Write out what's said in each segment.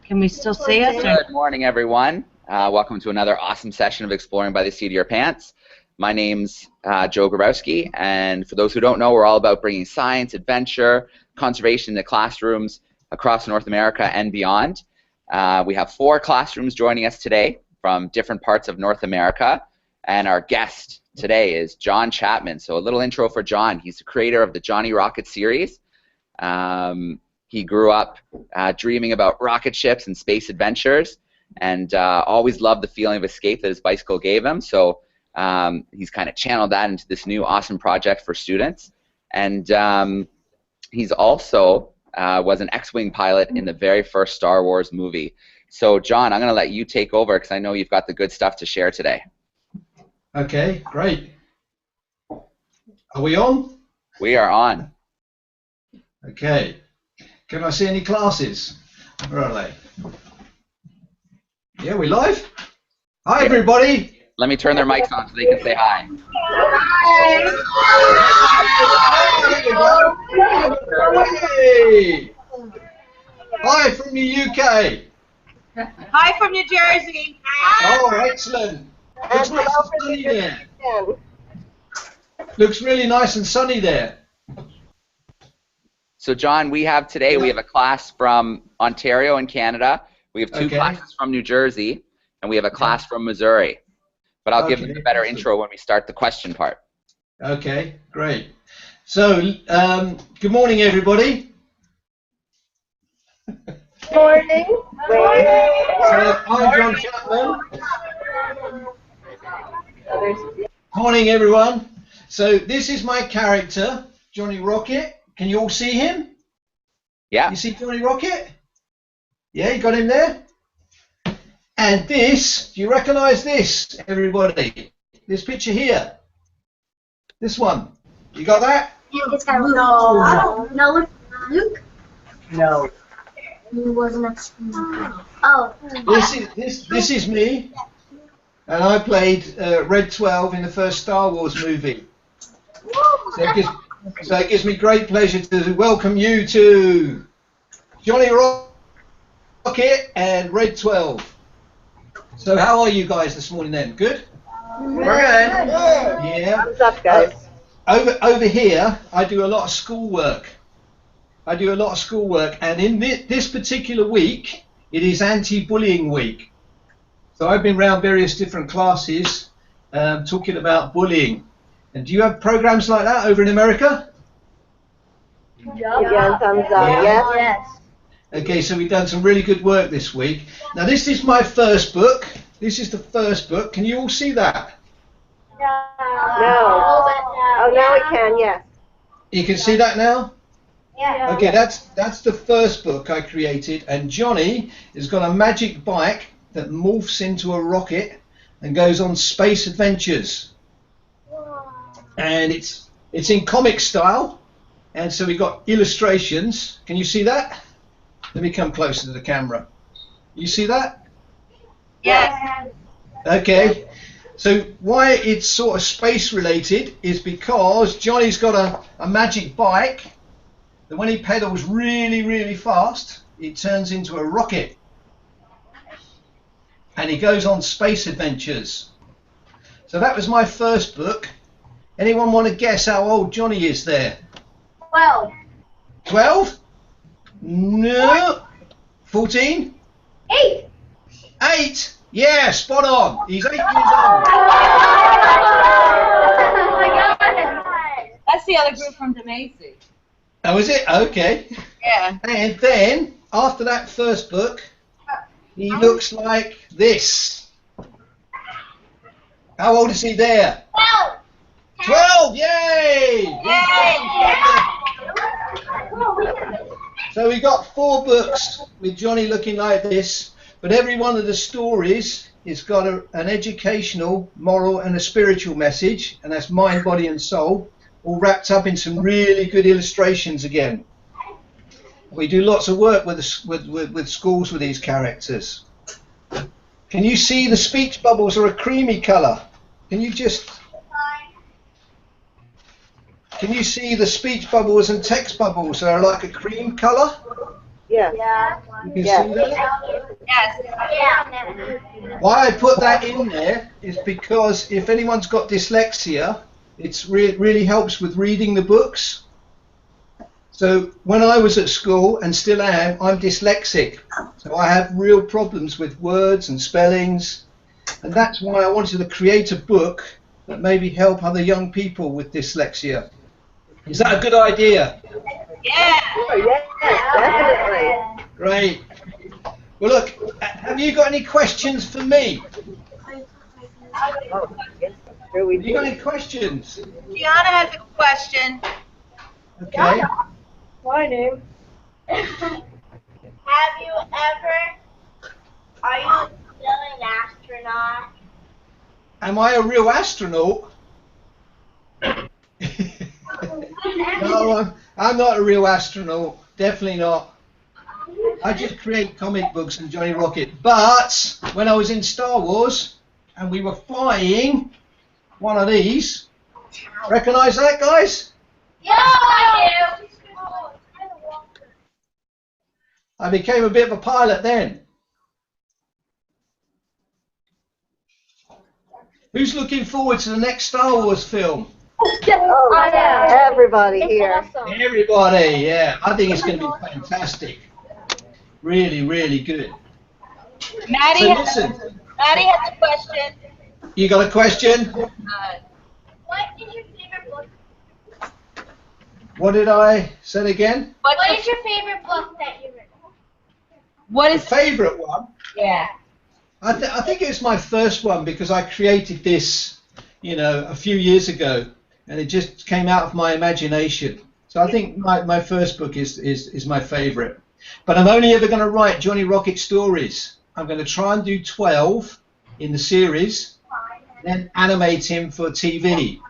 Can we still see us? Good morning, everyone. Welcome to another awesome session of Exploring by the Seat of Your Pants. My name's Joe Grabowski, and for those who don't know, we're all about bringing science, adventure, conservation into classrooms across North America and beyond. We have 4 classrooms joining us today from different parts of North America, and our guest today is John Chapman. So a little intro for John. He's the creator of the Jonnie Rocket series. He grew up dreaming about rocket ships and space adventures, and always loved the feeling of escape that his bicycle gave him. So he's kind of channeled that into this new awesome project for students. And he's also was an X-Wing pilot in the very first Star Wars movie. So John, I'm going to let you take over because I know you've got the good stuff to share today. Okay, great. Are we on? We are on. Okay. Can I see any classes? Where are they? Yeah, we live? Hi, everybody. Let me turn their mics on so they can say hi. Hey. Hi from the UK. Hi from New Jersey. Oh, excellent. Looks nice and sunny there. Looks really nice and sunny there. So John, we have a class from Ontario in Canada. We have 2 classes from New Jersey, and we have a class from Missouri. But I'll give them a better intro when we start the question part. Okay, great. So, good morning, everybody. Morning. So, I'm John Chapman. Morning, everyone. So, this is my character, Jonnie Rocket. Can you all see him? Yeah. You see Jonnie Rocket? Yeah, you got him there? And this, do you recognize this, everybody? This picture here. This one. You got that? Yeah, this guy was no. Luke? No. He wasn't. Oh. This is me. And I played Red 12 in the first Star Wars movie. So it gives me great pleasure to welcome you to Jonnie Rocket and Red 12. So how are you guys this morning then? Good? We're good. Yeah. What's up, guys? Over here, I do a lot of schoolwork. And in this particular week, it is anti-bullying week. So I've been around various different classes talking about bullying. And do you have programs like that over in America? Yeah, thumbs up. Yes. Okay, so we've done some really good work this week. Now this is my first book. This is the first book. Can you all see that? No. Oh, now we can, yes. You can see that now? Yeah. Okay, that's the first book I created, and Jonnie has got a magic bike that morphs into a rocket and goes on space adventures. And it's in comic style, and so we've got illustrations. Can you see that? Let me come closer to the camera. You see that? Yes. Okay. So why it's sort of space related is because Johnny's got a magic bike that when he pedals really, really fast, it turns into a rocket. And he goes on space adventures. So that was my first book. Anyone want to guess how old Jonnie is there? 12. 12? No. 14? 8. 8? Yeah, spot on. He's 8 years old. Oh my God. That's the other group from DeMacy. Oh, is it? Okay. Yeah. And then, after that first book, he looks like this. How old is he there? 12. 12, yay! So we got 4 books with Jonnie looking like this, but every one of the stories has got an educational, moral and a spiritual message, and that's mind, body and soul, all wrapped up in some really good illustrations again. We do lots of work with schools with these characters. Can you see the speech bubbles are a creamy colour? Can you see the speech bubbles and text bubbles are like a cream colour? Yes. You can Yes. see that? Yes. Yeah. Why I put that in there is because if anyone's got dyslexia, it's really helps with reading the books. So when I was at school, and still am, I'm dyslexic. So I have real problems with words and spellings. And that's why I wanted to create a book that maybe help other young people with dyslexia. Is that a good idea? Yeah. Oh, yes, definitely. Great. Well, look, have you got any questions for me? Oh, yes. Here we Have you got do. any questions? Gianna has a question. Okay. My name. Have you ever, are you still an astronaut? Am I a real astronaut? No, I'm not a real astronaut. Definitely not. I just create comic books and Johnny Rocket. But when I was in Star Wars and we were flying one of these, recognize that, guys? Yeah, I do. I became a bit of a pilot then. Who's looking forward to the next Star Wars film? Oh, everybody here. Everybody, yeah. I think it's going to be fantastic. Really, really good. Maddie, So has, listen, Maddie has a question. you got a question? What is your favorite book? What did I say again? What is your favorite book that you read? What The is? favourite one? Yeah. I think it was my first one because I created this, a few years ago, and it just came out of my imagination. So I think my first book is my favourite. But I'm only ever going to write Johnny Rocket stories. I'm going to try and do 12 in the series, then animate him for TV.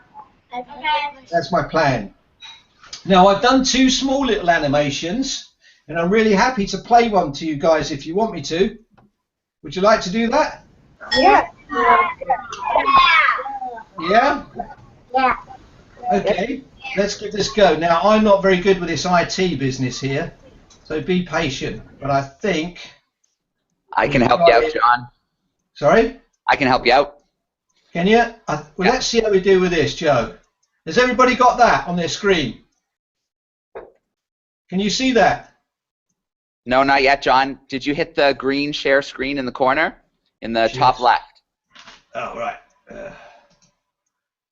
Okay. That's my plan. Now, I've done 2 small little animations, and I'm really happy to play one to you guys if you want me to. Would you like to do that? Yeah. Yeah? Yeah. Okay, let's give this a go. Now, I'm not very good with this IT business here, so be patient. But I think... I can help you out, John. Sorry? I can help you out. Can you? Well, let's see how we do with this, Joe. Has everybody got that on their screen? Can you see that? No, not yet, John. Did you hit the green share screen in the corner? In the top left? Oh, right.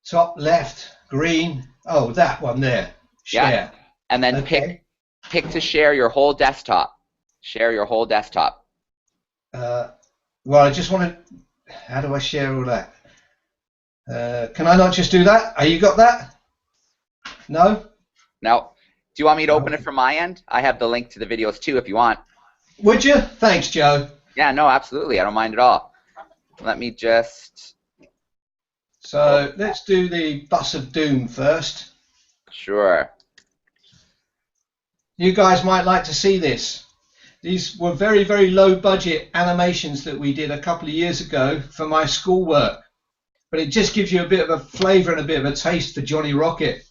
Top left, green. Oh, that one there. Share. Yeah. And then Okay. pick to share your whole desktop. Share your whole desktop. Well, I just want to... How do I share all that? Can I not just do that? Oh, you got that? No? Now, do you want me to open it from my end? I have the link to the videos too if you want. Would you? Thanks, Joe. Yeah, no, absolutely. I don't mind at all. Let me just... So let's do the Bus of Doom first. Sure. You guys might like to see this. These were very, very low budget animations that we did a couple of years ago for my schoolwork. But it just gives you a bit of a flavour and a bit of a taste for Johnny Rocket.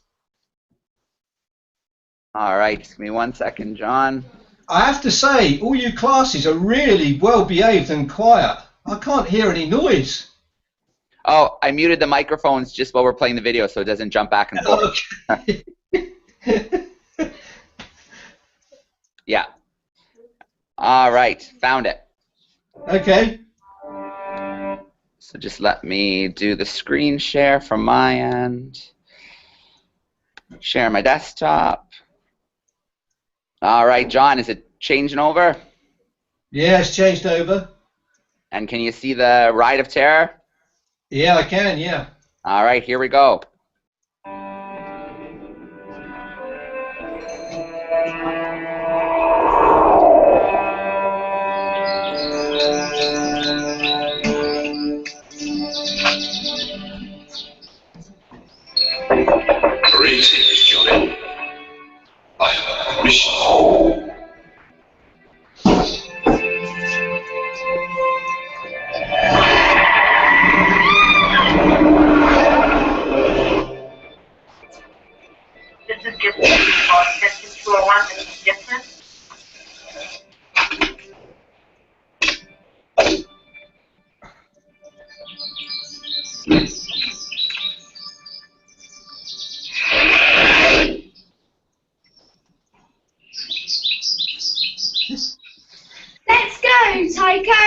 All right. Give me 1 second, John. I have to say, all you classes are really well behaved and quiet. I can't hear any noise. Oh, I muted the microphones just while we're playing the video so it doesn't jump back and forth. Okay. Yeah. All right. Found it. Okay. So just let me do the screen share from my end. Share my desktop. All right, John, is it changing over? Yeah, it's changed over. And can you see the Ride of Terror? Yeah, I can, yeah. All right, here we go. Greetings, Johnny. I have a mission. Let's go, Tycho.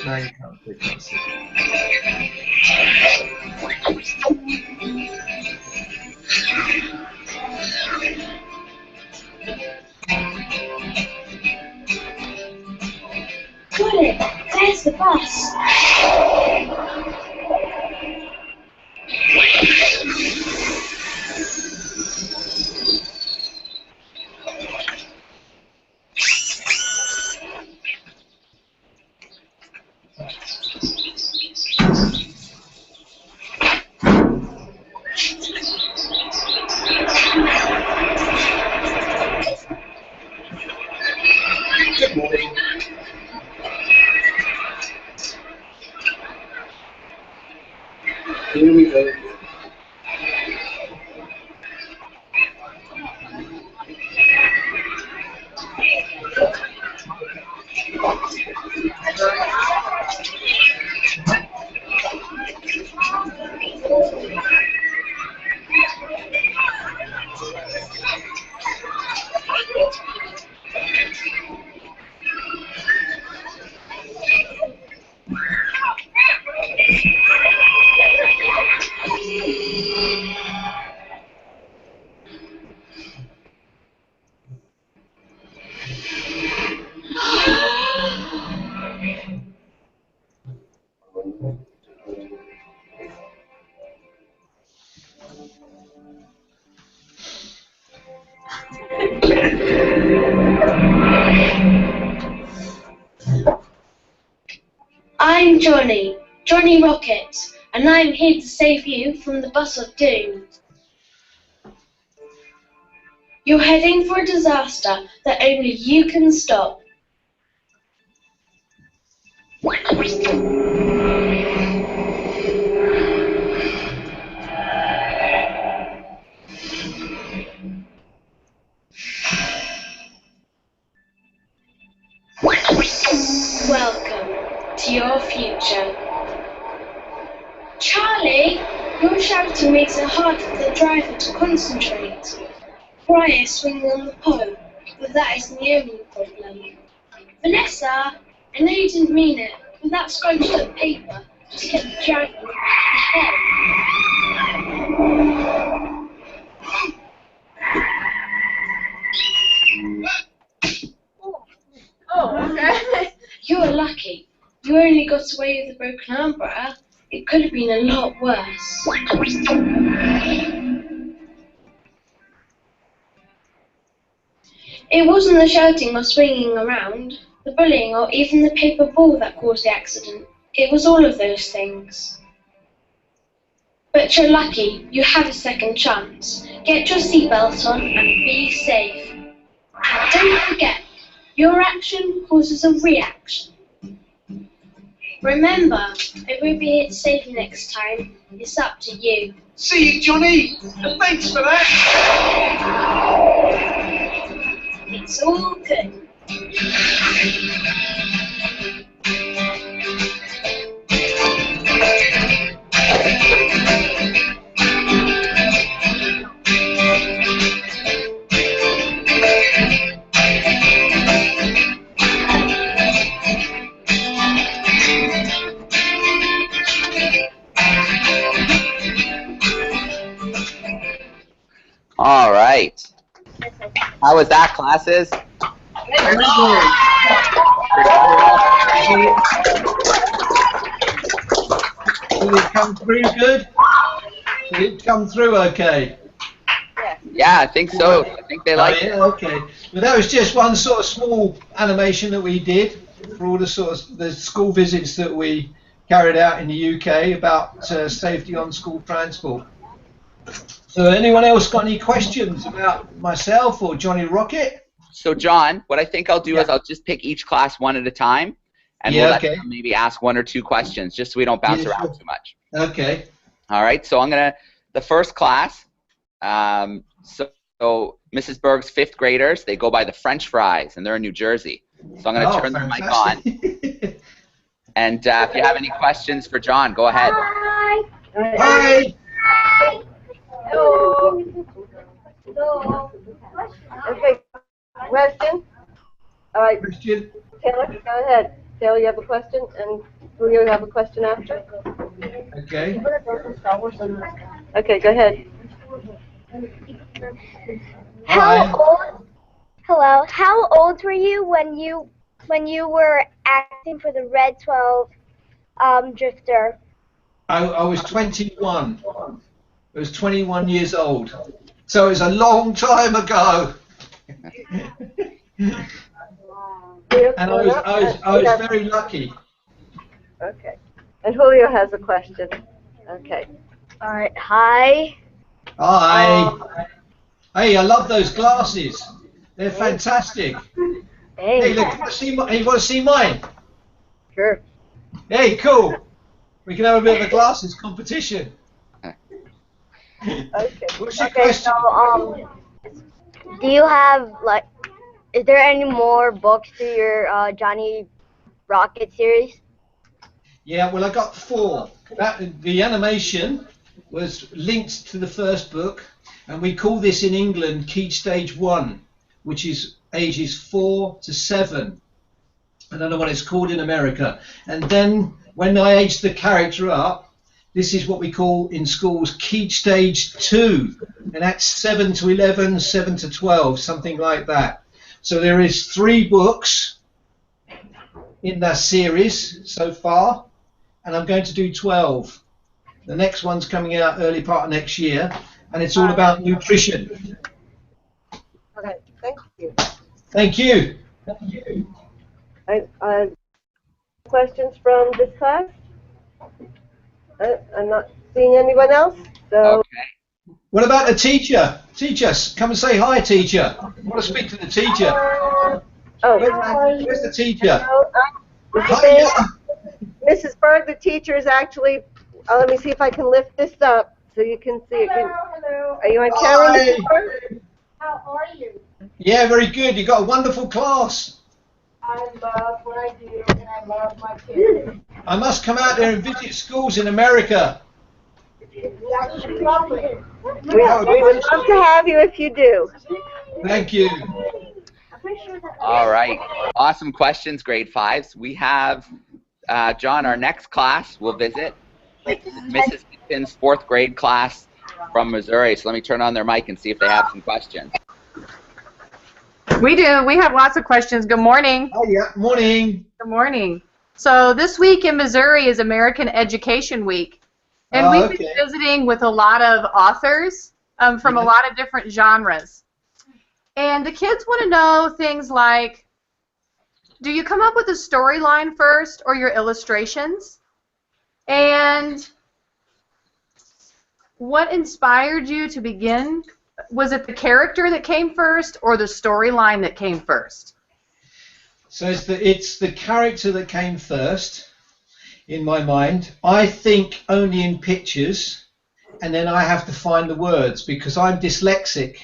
No, you can't. You can't see. Got it. There's the bus. Good morning. Here we go. I'm Jonnie Rocket, and I'm here to save you from the bus of doom. You're heading for a disaster that only you can stop. Welcome to your future. Charlie, your shouting makes it hard for the driver to concentrate. Briar swinging on the pole, but that isn't the only problem. Vanessa, I know you didn't mean it, but that scrunched up paper just kept the driver ahead. Oh, okay. You're lucky. You only got away with a broken umbrella. It could have been a lot worse. It wasn't the shouting or swinging around, the bullying or even the paper ball that caused the accident. It was all of those things. But you're lucky. You have a second chance. Get your seatbelt on and be safe. And don't forget, your action causes a reaction. Remember, I won't be here to save you next time. It's up to you. See you, Johnny, and thanks for that. It's all good. All right. How was that, classes? Did it come through good? Did it come through okay? Yeah, I think so. I think they liked it. Okay. Well, that was just one sort of small animation that we did for all the sort of the school visits that we carried out in the UK about safety on school transport. So anyone else got any questions about myself or Jonnie Rocket? So John, what I think I'll do is I'll just pick each class one at a time, and Yeah, we'll let okay. them maybe ask 1 or 2 questions, just so we don't bounce around too much. Okay. All right, so the first class, so Mrs. Berg's 5th graders, they go by the French Fries, and they're in New Jersey. So I'm going to turn the mic on. And if you have any questions for John, go ahead. Hi. Hi. Hello. Okay. Question? All right. Christian. Taylor, go ahead. Taylor, you have a question, and Julio, you have a question after? Okay. Okay, go ahead. Hello. How old were you when you were acting for the Red 12 drifter? I was 21. I was 21 years old. So it's a long time ago. And I was very lucky. Okay. And Julio has a question. Okay. All right. Hi. Hi. Hey, I love those glasses. They're fantastic. Hey, look, you want to see mine? Sure. Hey, cool. We can have a bit of a glasses competition. Okay. What's your question? So, do you have is there any more books to your Jonnie Rocket series? Yeah, well, I got 4. The animation was linked to the first book, and we call this in England Key Stage 1, which is ages 4 to 7. I don't know what it's called in America. And then when I aged the character up, this is what we call in schools Key Stage 2, and that's 7 to 11, 7 to 12, something like that. So there is 3 books in that series so far, and I'm going to do 12. The next one's coming out early part of next year, and it's all about nutrition. Okay, thank you. Thank you. Questions from this class? I'm not seeing anyone else, so... Okay. What about the teacher? Teacher, come and say hi, teacher. I want to speak to the teacher. Where's the teacher? Hiya. Mrs. Berg, the teacher is actually... let me see if I can lift this up so you can see it. Hello. Are you on camera, Hi. Mrs. Berg? How are you? Yeah, very good. You got a wonderful class. I love what I do, and I love my kids. I must come out there and visit schools in America. That's lovely. We would love to have you if you do. Thank you. All right. Awesome questions, grade 5s. We have, John, our next class we'll visit Mrs. Hinton's 4th grade class from Missouri. So let me turn on their mic and see if they have some questions. We do. We have lots of questions. Good morning. Oh, yeah. Morning. Good morning. So this week in Missouri is American Education Week. And we've been visiting with a lot of authors from a lot of different genres. And the kids want to know things like, do you come up with a storyline first or your illustrations? And what inspired you to begin? Was it the character that came first or the storyline that came first? So it's the character that came first in my mind. I think only in pictures, and then I have to find the words because I'm dyslexic.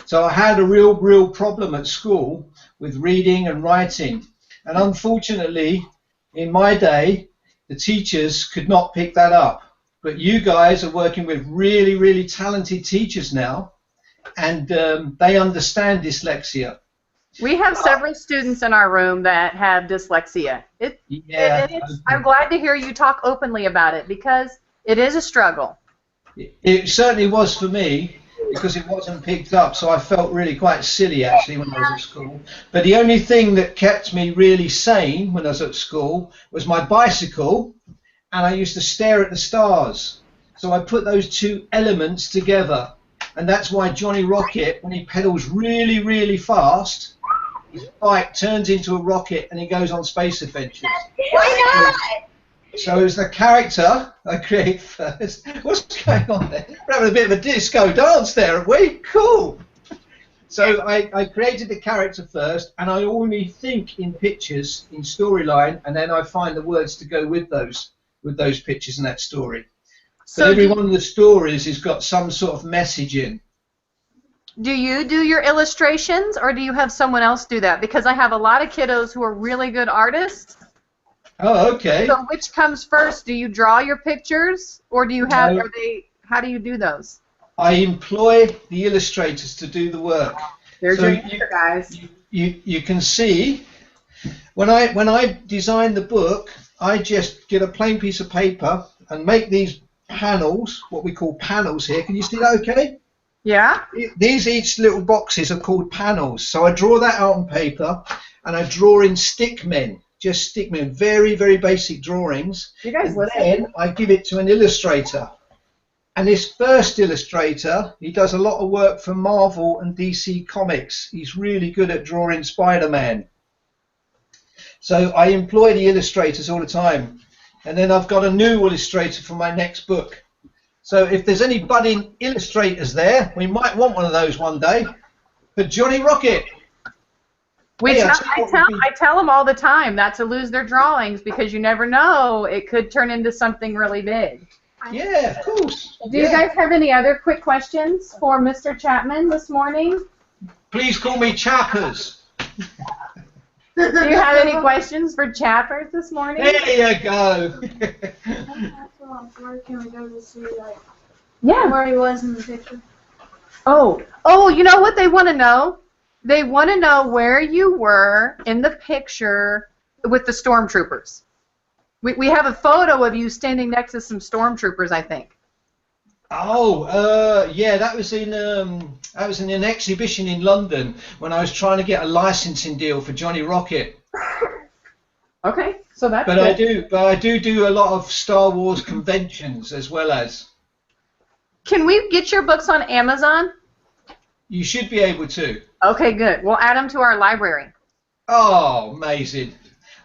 So I had a real problem at school with reading and writing. And unfortunately, in my day, the teachers could not pick that up. But you guys are working with really talented teachers now, and they understand dyslexia. We have several students in our room that have dyslexia. I'm glad to hear you talk openly about it because it is a struggle. It certainly was for me because it wasn't picked up, so I felt really quite silly actually when I was at school. But the only thing that kept me really sane when I was at school was my bicycle, and I used to stare at the stars. So I put those 2 elements together, and that's why Jonnie Rocket, when he pedals really fast, his bike turns into a rocket and he goes on space adventures. Why not? So it was the character I create first. What's going on there? We're having a bit of a disco dance there, aren't we? Cool. So I created the character first, and I only think in pictures, in storyline, and then I find the words to go with those pictures and that story. So every one of the stories has got some sort of message in. Do you do your illustrations, or do you have someone else do that? Because I have a lot of kiddos who are really good artists. Oh, okay. So which comes first? Do you draw your pictures, or do you have? No. How do you do those? I employ the illustrators to do the work. There's your answer, guys. You can see when I design the book, I just get a plain piece of paper and make these panels, what we call panels here. Can you see that okay? Yeah. These each little boxes are called panels. So I draw that out on paper, and I draw in stick men, just stick men, very, very basic drawings. You guys listen. Then I give it to an illustrator. And this first illustrator, he does a lot of work for Marvel and DC Comics. He's really good at drawing Spider-Man. So I employ the illustrators all the time. And then I've got a new illustrator for my next book. So if there's any budding illustrators there, we might want one of those one day. For Jonnie Rocket. I tell them all the time not to lose their drawings, because you never know, it could turn into something really big. Yeah, of course. Do you guys have any other quick questions for Mr. Chapman this morning? Please call me Chappers. Do you have any questions for Chappers this morning? There you go. Where can we go to see, like, Yeah. where he was in the picture? Oh, you know what they want to know? They want to know where you were in the picture with the stormtroopers. We have a photo of you standing next to some stormtroopers, I think. Oh, yeah, that was in an exhibition in London when I was trying to get a licensing deal for Jonnie Rocket. Okay, so that's But good. I do a lot of Star Wars conventions as well as. Can we get your books on Amazon? You should be able to. Okay, good. We'll add them to our library. Oh, amazing.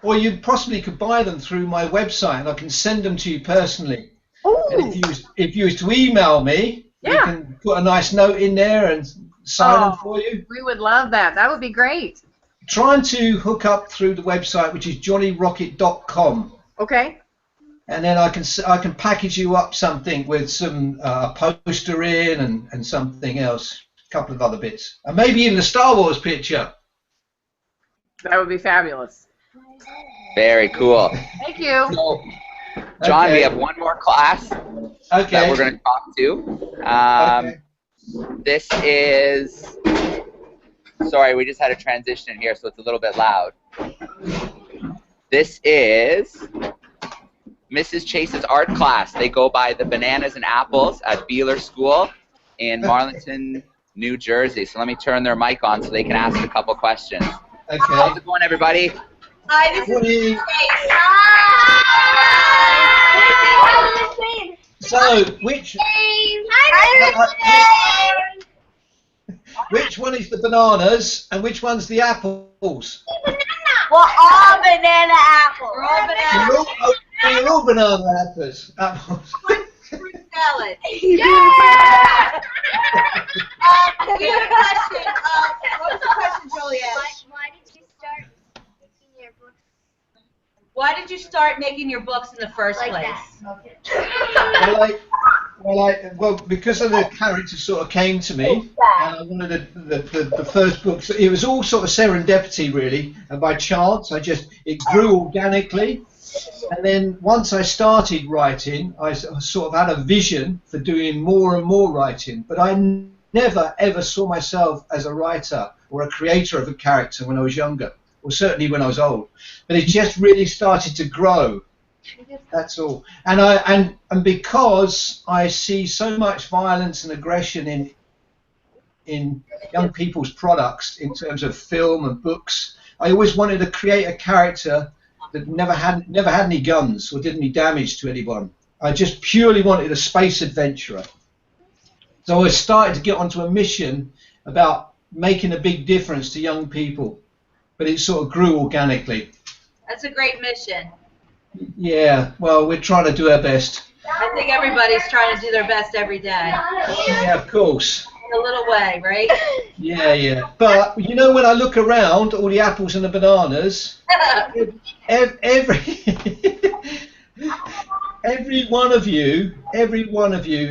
Or you possibly could buy them through my website, and I can send them to you personally. Ooh. And if you was to email me, Yeah. you can put a nice note in there and sign them for you. We would love that. That would be great. Trying to hook up through the website, which is johnnyrocket.com. Okay. And then I can package you up something with some poster in and something else, a couple of other bits, and maybe even a Star Wars picture. That would be fabulous. Very cool. Thank you. So, John, Okay. we have one more class that we're going to talk to. This is, sorry, we just had a transition in here, so it's a little bit loud. This is Mrs. Chase's art class. They go by the Bananas and Apples at Beeler School in Marlington, New Jersey. So let me turn their mic on so they can ask a couple questions. Okay. How's it going, everybody? Hi, this is So, which one is the bananas and which one's the apples? We're all banana apples. We're all banana You're all banana apples. salad. Yeah! We have a question. What was the question, Juliet? Why did you start making your books in the first place? Well, because of the character sort of came to me, and I wanted the first book. So it was all sort of serendipity, really, and by chance, it grew organically. And then once I started writing, I sort of had a vision for doing more and more writing. But I never ever saw myself as a writer or a creator of a character when I was younger, or certainly when I was old. But it just really started to grow. That's all. And because I see so much violence and aggression in young people's products in terms of film and books, I always wanted to create a character that never had any guns or did any damage to anyone. I just purely wanted a space adventurer. So I started to get onto a mission about making a big difference to young people, but it sort of grew organically. That's a great mission. Yeah, well, we're trying to do our best. I think everybody's trying to do their best every day. Yeah, of course. in a little way, right? Yeah, yeah. But you know, when I look around, all the apples and the bananas, every every one of you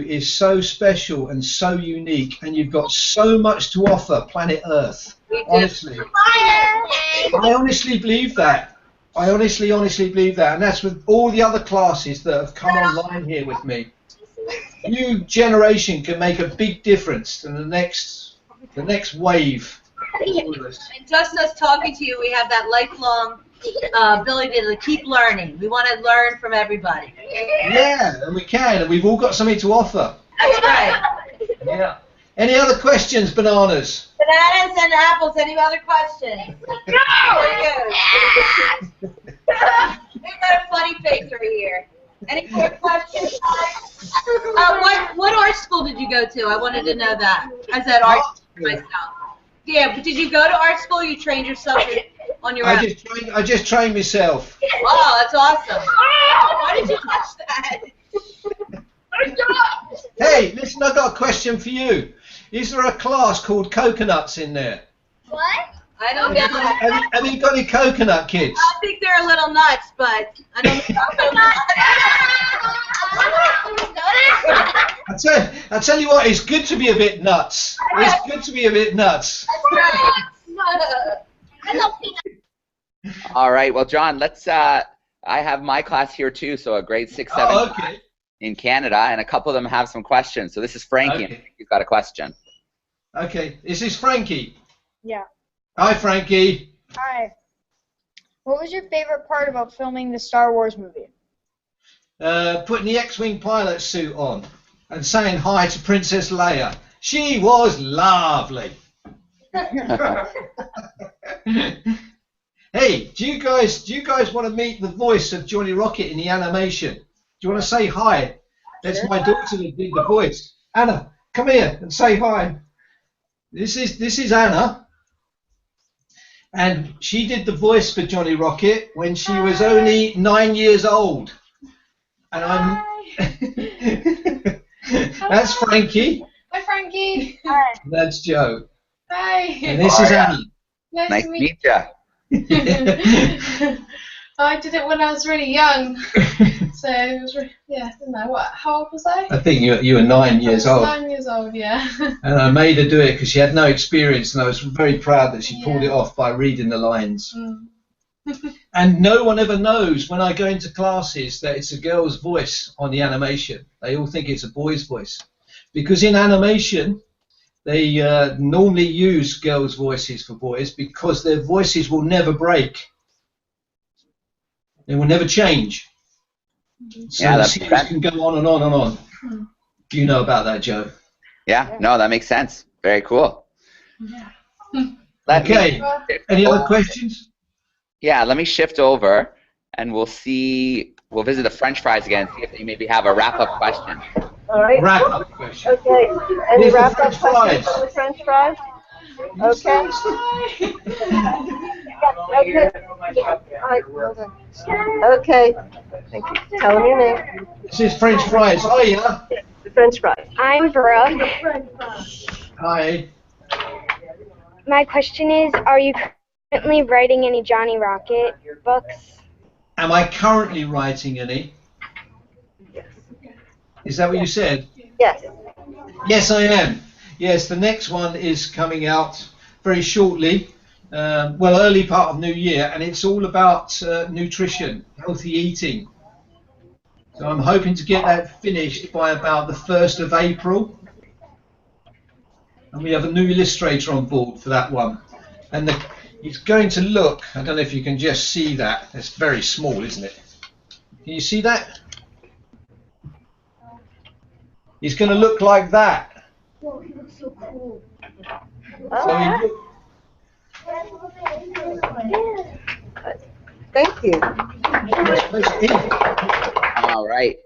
is so special and so unique, and you've got so much to offer planet Earth. Honestly, I honestly believe that. I honestly believe that, and that's with all the other classes that have come online here with me. New generation can make a big difference to the next wave. And just us talking to you, we have that lifelong ability to keep learning. We want to learn from everybody. Yeah, and we can, and we've all got something to offer. That's right. Yeah. Any other questions, bananas? Bananas and apples. Any other questions? No. We've got a funny face right here. Any more questions? What art school did you go to? I wanted to know that. I said art myself. Yeah, but did you go to art school? Or you trained yourself on your own? I just trained myself. Oh, that's awesome. Why did you touch that? Hey, listen, I've got a question for you. Is there a class called coconuts in there? What? I don't know. Have you got any coconut kids? I think they're a little nuts, but I don't know. I tell you what, it's good to be a bit nuts. It's good to be a bit nuts. All right. Well, John, let's. I have my class here too, so a grade 6, 7 okay. in Canada, and a couple of them have some questions. So this is Frankie. Okay. And he's got a question. Okay. Is this Frankie? Yeah. Hi, Frankie. Hi. What was your favorite part about filming the Star Wars movie? Putting the X-Wing pilot suit on and saying hi to Princess Leia. She was lovely. Hey, do you guys want to meet the voice of Jonnie Rocket in the animation? Do you want to say hi? That's my daughter that did the voice. Anna, come here and say hi. This is Anna. And she did the voice for Jonnie Rocket when she was only 9 years old. And I'm. That's Frankie. Hi, Frankie. Hi. That's Joe. Hi. And this is Anna. Nice to meet you. I did it when I was really young. So it was I don't know how old was I? I think you were 9 years old. 9 years old, yeah. And I made her do it because she had no experience, and I was very proud that she pulled it off by reading the lines. And no one ever knows when I go into classes that it's a girl's voice on the animation. They all think it's a boy's voice. Because in animation, they normally use girls' voices for boys because their voices will never break. They will never change. So the series can go on and on and on. Do you know about that, Joe? Yeah, no, that makes sense. Very cool. Yeah. Okay. Any other questions? Yeah, let me shift over, and we'll visit the French fries again, see if they maybe have a wrap-up question. All right. Wrap-up question. Okay. Any Here's the wrap-up French questions fries. for the French fries? Okay. Okay. All right, well done. Okay. Thank you. Tell them your name. This is French fries. Oh, yeah. The French fries. I'm Brooke. Hi. My question is, are you currently writing any Jonnie Rocket books? Am I currently writing any? Is that what you said? Yes. Yes, I am. Yes, the next one is coming out very shortly. Well, early part of New Year, and it's all about nutrition, healthy eating. So I'm hoping to get that finished by about the 1st of April. And we have a new illustrator on board for that one. And it's going to look, I don't know if you can just see that. It's very small, isn't it? Can you see that? It's going to look like that. Oh, he looks so cool. Thank you. All right.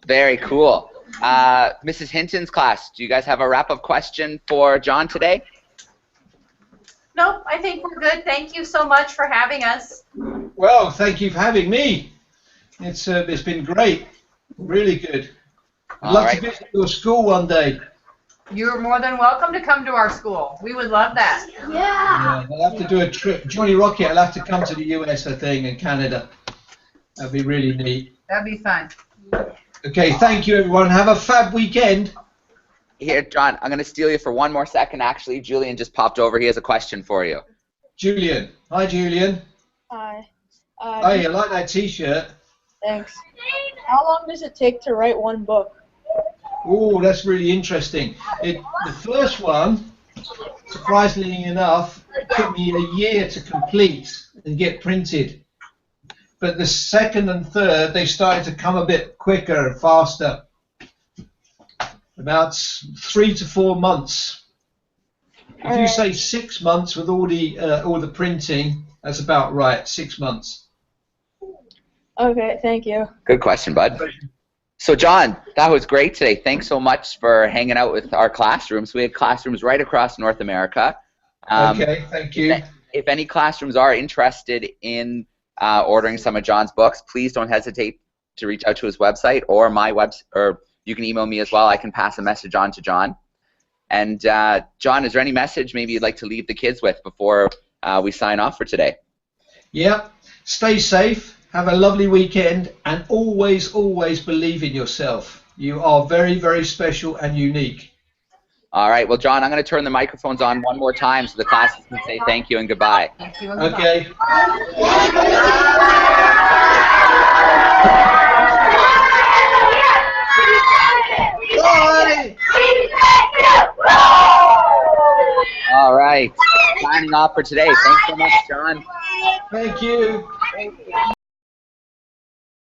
Very cool. Mrs. Hinton's class, do you guys have a wrap-up question for John today? Nope, I think we're good. Thank you so much for having us. Well, thank you for having me. It's been great. Really good. I'd love to visit your school one day. You're more than welcome to come to our school. We would love that. Yeah, I'll have to do a trip. Jonnie Rocket, I'll have to come to the US, I think, and Canada. That'd be really neat. That'd be fun. Okay, thank you, everyone. Have a fab weekend. Here, John, I'm going to steal you for one more second, actually. Julian just popped over. He has a question for you. Julian. Hi, Julian. Hi. Hey, I like that T-shirt. Thanks. How long does it take to write one book? Oh, that's really interesting. The first one, surprisingly enough, took me a year to complete and get printed. But the second and third, they started to come a bit quicker and faster. About 3 to 4 months. If you say 6 months with all the printing, that's about right. 6 months. Okay, thank you. Good question, bud. So, John, that was great today. Thanks so much for hanging out with our classrooms. We have classrooms right across North America. Okay, thank you. If any classrooms are interested in ordering some of John's books, please don't hesitate to reach out to his website or my website, or you can email me as well. I can pass a message on to John. And John, is there any message maybe you'd like to leave the kids with before we sign off for today? Yeah. Stay safe. Have a lovely weekend, and always, always believe in yourself. You are very, very special and unique. All right. Well, John, I'm going to turn the microphones on one more time so the classes can say thank you and goodbye. Thank you and goodbye. Okay. Bye. All right. Signing off for today. Thanks so much, John. Thank you.